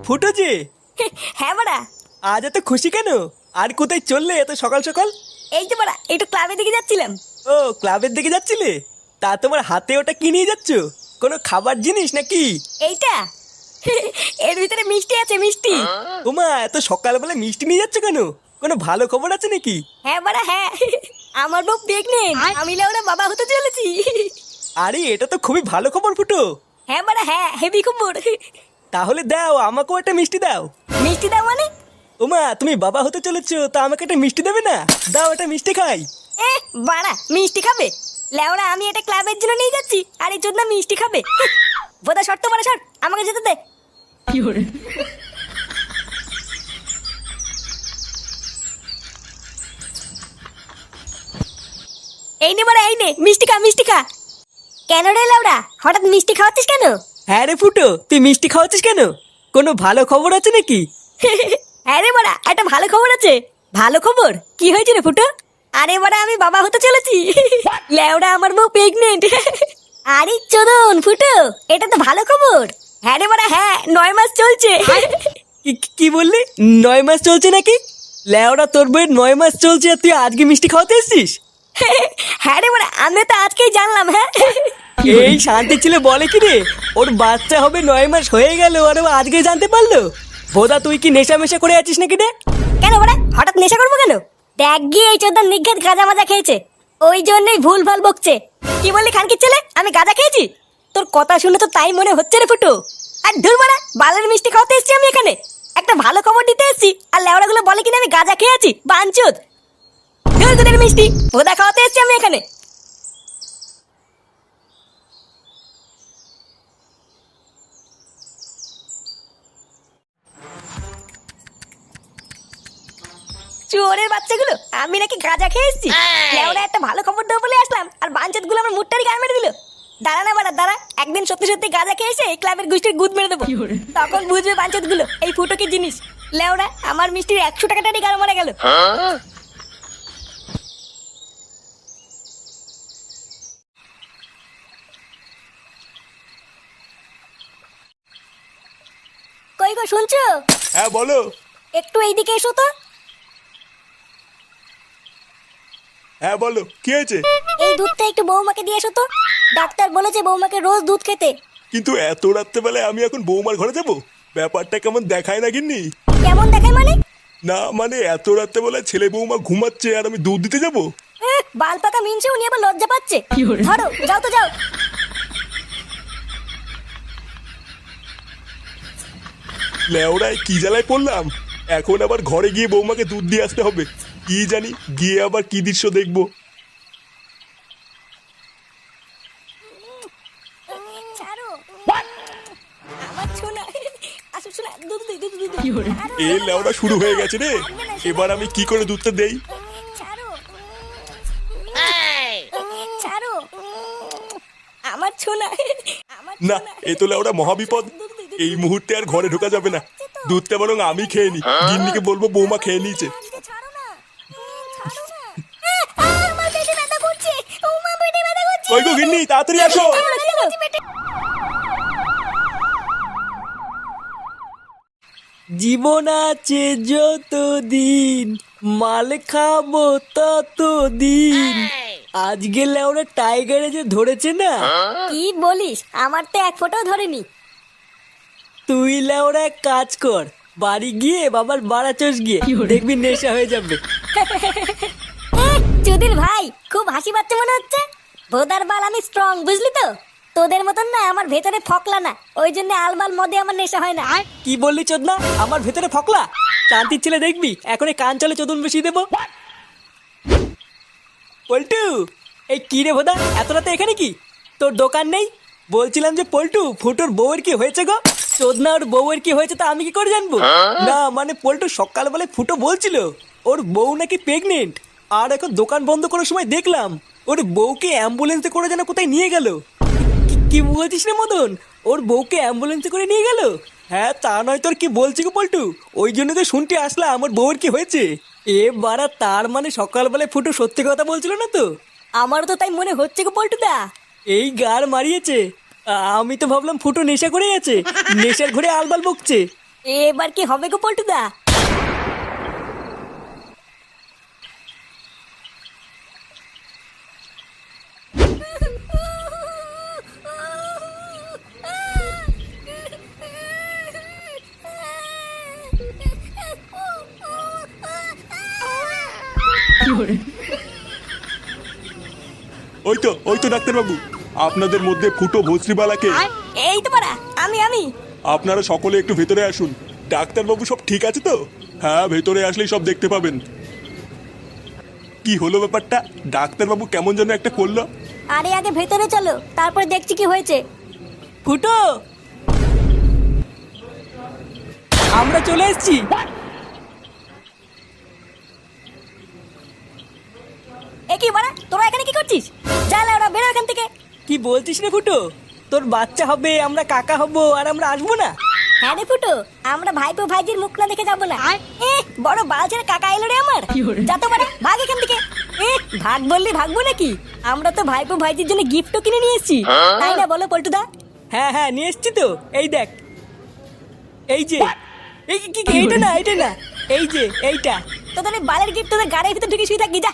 ফুটো যে। হ্যাঁ বাড়া। আজ এত খুশি কেন? আর কোথায় চললে এত সকাল সকাল? এই তো বাড়া একটু ক্লাবের দিকে যাচ্ছিলাম। ও, ক্লাবের দিকে যাচ্ছিলে? তা তোমার হাতে ওটা কি নিয়ে যাচ্ছ? কোনো খাবার জিনিস নাকি? এইটা এর ভিতরে মিষ্টি আছে, মিষ্টি। ওমা, এত সকালবেলা মিষ্টি নিয়ে যাচ্ছ কেন? কোনো ভালো খবর আছে নাকি? হ্যাঁ বাড়া হ্যাঁ, আমার বউ প্রেগনেন্ট, আমি লেওড়া বাবা হতে চলেছি। আরে, এটা তো খুবই ভালো খবর ফুটো। হ্যাঁ বাড়া হ্যাঁ, হেভি খবর। তাহলে দাও, আমাকেও একটা মিষ্টি দাও। মিষ্টি দাও মানে? ওমা, তুমি বাবা হতে চলেছো, তা আমাকে একটা মিষ্টি দেবে না? দাও, একটা মিষ্টি খাই। এ বাড়া, মিষ্টি খাবে? লেওড়া আমি এটা ক্লাবের জন্য নিয়ে যাচ্ছি, আর এই জন্য মিষ্টি খাবে? বোধা শর্ত বাড়া, শর্ট আমাকে যেতে দে। এই নে বাড়া, এই নে মিষ্টি খা, মিষ্টি খা। কেন রে লেওড়া, হঠাৎ মিষ্টি খাওয়াচ্ছিস কেন? হ্যাঁ রে ফুটো, তুই মিষ্টি খাওয়াচ্ছিস কেন? কোনো ভালো খবর আছে নাকি? হ্যাঁ রে বাড়া, একটা ভালো খবর আছে। ভালো খবর? কি হয়েছে রে ফুটো? আরে বাড়া, আমি বাবা হতে চলেছি। লেওড়া আমার বউ প্রেগনেন্ট। আরে চোদন ফুটো, এটা তো ভালো খবর। হ্যাঁ রে বাড়া হ্যাঁ, 9 মাস চলছে। কি বললি? 9 মাস চলছে নাকি? লেওড়া, তোর বইয়ের 9 মাস চলছে আর তুই আজকে মিষ্টি খাওয়াতে এসছিস? হ্যাঁ রে বাড়া, আমি তো আজকেই জানলাম। হ্যাঁ, এই শান্তি ছিল বলে কি রে, ওর বাচ্চা হবে 9 মাস হয়ে গেল আর ও আজকে জানতে পারলো? বোধা, তুই কি নেশা মেশা করে আছিস নাকি রে? কেন বাড়া, হঠাৎ নেশা করবো কেন? দেখ গিয়ে এই চোদন নিঘাত গাঁজা মাজা খেয়েছে, ওই জন্যই ভুল ভাল বকছে। কি বললি খানকির ছেলে, আমি গাঁজা খেয়েছি? তোর কথা শুনে তো তাই মনে হচ্ছে রে ফুটো। আর ধুর মারা, বালের মিষ্টি খাওয়াতে এসেছি আমি এখানে, একটা ভালো খবর দিতে এসেছি, আর লেওড়া গুলো বলে কিনা আমি গাঁজা খেয়েছি। বাঞ্চুদ, ধুর তোদের মিষ্টি, ভোদা খাওয়াতে এসেছি আমি এখানে। চোরের বাচ্চাগুলো, আমি নাকি গাঁজা খেয়ে এসেছি? লেওড়া একটা ভালো খবর দেবো বলে আসলাম, আর বাঞ্চুদ গুলো আমার মুটটারি গান মেরে দিল। দাঁড়া না বাড়া, দাঁড়া, একদিন সত্যি সত্যি গাঁজা খেয়ে এসে এই ক্লাবের গোষ্ঠীর গুদ মেরে দেবো, তখন বুঝবে বাঞ্চুদ গুলো এই ফুটো কি জিনিস। লেওড়া, আমার মিষ্টির 100 টাকাটারই গান মারা গেল। কই গো, শুনছো? হ্যাঁ বলো। একটু এইদিকে এসো তো। হ্যাঁ বলো, কি হয়েছে? এই দুধটা একটু বৌমাকে দিয়ে এসো তো, ডাক্তার বলেছে বৌমাকে রোজ দুধ খেতে। কিন্তু এত রাত্রেবেলায় আমি এখন বৌমার ঘরে যাব? ব্যাপারটা কেমন দেখায় না গিন্নি? কেমন দেখায় মানে? না মানে, এত রাত্রেবেলায় ছেলে বৌমা ঘুমাচ্ছে আর আমি দুধ দিতে যাব? বাল পাকা মিনছে, উনি আবার লজ্জা পাচ্ছে। ধরো, যাও তো যাও। লেওড়ায় কি জ্বালায় পড়লাম! এখন আবার ঘরে গিয়ে বৌমাকে দুধ দিয়ে আসতে হবে। কি জানি গিয়ে আবার কি দৃশ্য দেখবো। ছাড়ো আমার সোনা, আসো সোনা, দুধ দিই, দুধ দুধ। এ লেওড়া শুরু হয়ে গেছে রে। এবার আমি কি করে দুধটা দেই? ছাড়ো, ছাড়ো আমার সোনা, আমার না, সোনা। এ তো লেওড়া মহাবিপদ। এই মুহূর্তে আর ঘরে ঢোকা যাবে না। দুধটা বরং আমি খেয়ে নি, গিন্নিকে বলবো বৌমা খেয়ে নিয়েছে। ছাড়ো না, ছাড়ো না। আমার পেটে ব্যথা করছে, ও মা, পেটে ব্যথা করছে। কই গো গিন্নি, তাড়াতাড়ি আসো। জীবন আছে যতদিন, মাল খাবো ততদিন। আজকে লেওড়া টাইগারে যে ধরেছে না। কি বলিস? আমার তো এক ফোঁটাও ধরেনি। তুই লেওড়া এক কাজ কর, বাড়ি গিয়ে বাবার বাড়া চোষ গিয়ে দেখবি নেশা হয়ে যাবে। চুদির ভাই, খুব হাসি পাচ্ছে মনে হচ্ছে। ভোদার বাল আমি স্ট্রং, বুঝলি তো? তোদের মতন না, আমার ভেতরে ফকলা না, ওই জন্য আলবাল মদে আমার নেশা হয় না। কি বললি চোদনা? আমার ভেতরে ফকলা? শান্তির ছেলে, দেখবি এখন কান চলে চোদন বসিয়ে দেবো। পল্টু, এই কি রে ভোদা, এত রাতে এখানে কি? তোর দোকান নেই? বলছিলাম যে পল্টু, ফুটোর বউয়ের কি হয়েছে গো? চোদনা, ওর বউয়ের কি হয়েছে তা আমি কি করে জানবো? না মানে, পল্টু সকালবেলায় ফুটো বলছিল ওর বউ নাকি প্রেগনেন্ট, আর এখন দোকান বন্ধ করার সময় দেখলাম ওর বউকে অ্যাম্বুলেন্সে করে যেন কোথায় নিয়ে গেল। কি বলছিস রে মদন? ওর বউকে অ্যাম্বুলেন্সে করে নিয়ে গেল? হ্যাঁ, তা নয় তোর কি বলছি গো পল্টু, ওই জন্য তো শুনতে আসলাম আমার বউয়ের কি হয়েছে। এ বাড়া, তার মানে সকালবেলায় ফুটো সত্যি কথা বলছিল না তো? আমারও তো তাই মনে হচ্ছে গো পল্টুদা। এই গার মারিয়েছে। আমি তো ভাবলাম ফুটো নেশা করে আছে, নেশার ঘরে আলবাল বকছে। এবার কি হবে গো পল্টুদা? ওই তো ডাক্তারবাবু, আপনাদের মধ্যে ফুটো ভস্রিবালাকে। এই তো পারা, আমি আপনারা সকলে একটু ভেতরে আসুন। ডাক্তারবাবু সব ঠিক আছে তো? হ্যাঁ, ভেতরে আসলেই সব দেখতে পাবেন। কি হলো ব্যাপারটা? ডাক্তারবাবু কেমন যেন একটা করলো। আরে আগে ভেতরে চলো, তারপর দেখছি কি হয়েছে। ফুটো, আমরা চলে এসেছি। এ কি বাড়া, তোরা এখানে কি করছিস? যা ওরা বেরো এখান থেকে। কি বলছিস রে ফুটো? তোর বাচ্চা হবে, আমরা কাকা হব, আর আমরা আসবো না? হ্যাঁ রে ফুটো, আমরা ভাইপো ভাইজির মুখ না দেখে যাবো না। বড় বালছের কাকা এলো রে আমার। যা তো বাড়া, ভাগ এখান থেকে। ভাগ বললি ভাগবো নাকি? আমরা তো ভাইপো ভাইজির জন্য গিফটও কিনে নিয়ে এসেছি, তাই না বলো পল্টুদা? হ্যাঁ নিয়ে এসছি তো। এই দেখ, এই যে এইটা না, এই যে এইটা। তোদের এই বালের গিফট তোদের গাড়ির ভিতর ঢুকে শুয়ে থাকি, যা।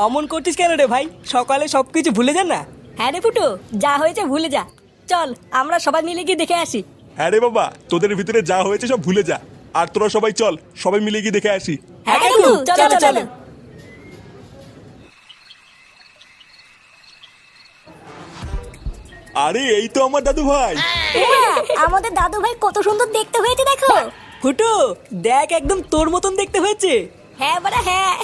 অমন করছিস কেন রে ভাই? সকালে সবকিছু ভুলে যা না। হ্যাঁ রে ফুটো, যা হয়েছে ভুলে যা। চল আমরা সবাই মিলে গিয়ে দেখে আসি। হ্যাঁ রে বাবা, তোদের ভিতরে যা হয়েছে সব ভুলে যা। আর তোরা সবাই চল, সবাই মিলে গিয়ে দেখে আসি। হ্যাঁ কাকু, চলো চলো। আরে এই তো আমার দাদু ভাই। আমাদের দাদু ভাই কত সুন্দর দেখতে হয়েছে দেখো। ফুটো দেখ, একদম তোর মতন দেখতে হয়েছে। হ্যাঁ বাড়া হ্যাঁ।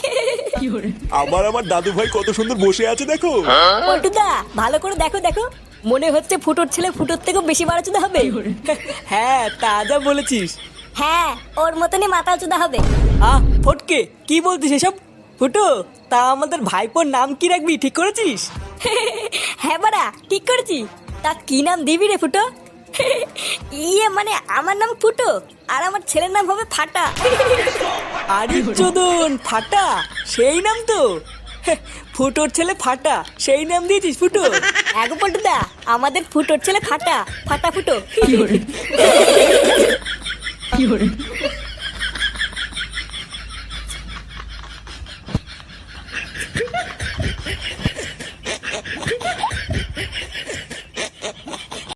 আমার দাদু ভাই কত সুন্দর বসে আছে দেখো। পল্টুদা ভালো করে দেখো দেখো, মনে হচ্ছে ফুটোর ছেলে ফুটোর থেকেও বেশি বাড়াচুদা হবে। হ্যাঁ, তা যা বলেছিস। হ্যাঁ, ওর মতনই মাথা চুদা হবে। ফটকে, কি বলছিস এসব? ফুটো, তা আমাদের ভাইপোর নাম কি রাখবি ঠিক করেছিস? হ্যাঁ বাড়া, ঠিক করেছি। তা কি নাম দিবি রে ফুটো? মানে আমার নাম ফুটো, আর আমার ছেলের নাম হবে ফাটা। আরে চোদন, ফাটা সেই নাম তো। ফুটোর ছেলে ফাটা, সেই নাম দিয়েছিস ফুটো? এগো পল্টুদা, আমাদের ফুটোর ছেলে ফাটা, ফাটা ফুটো।